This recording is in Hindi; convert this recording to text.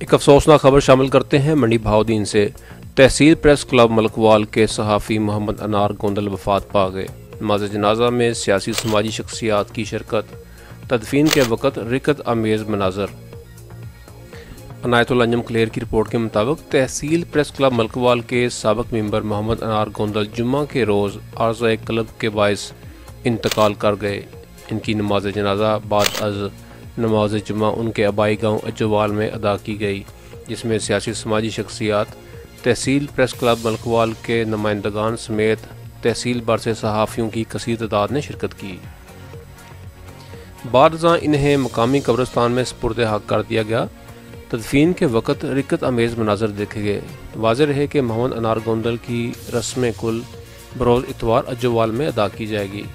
एक अफसोसनाक खबर शामिल करते हैं मंडी बहाउद्दीन से। तहसील प्रेस क्लब मलकवाल के सहाफ़ी मोहम्मद अनार गोंदल वफात पा गए। नमाज जनाजा में सियासी समाजी शख्सियात की शिरकत, तदफीन के वक़्त रिकत आमेज़ मनाजर। अनायतुल अंजम क्लेयर की रिपोर्ट के मुताबिक तहसील प्रेस क्लब मलकवाल के साबिक मेंबर मोहम्मद अनार गोंदल जुम्मा के रोज़ आर्ज़ाए क्लब के बायस इंतकाल कर गए। इनकी नमाज जनाजा बाद अज़ नमाज जुम्मा उनके आबाई गांव अज्जवाल में अदा की गई, जिसमें सियासी समाजी शख्सियात, तहसील प्रेस क्लब मलकवाल के नुमाइंदगान समेत तहसील भर से सहाफ़ियों की कसीर तादाद ने शिरकत की। बाद इन्हें मकामी कब्रिस्तान में सुपुर्द हक कर दिया गया। तदफीन के वक़्त रिकत आमेज़ मनाजर देखे गए। वाज़ेह रहे कि मोहम्मद अनार गोंदल की रस्म कुल बरोज़ इतवार अज्जवाल में अदा की जाएगी।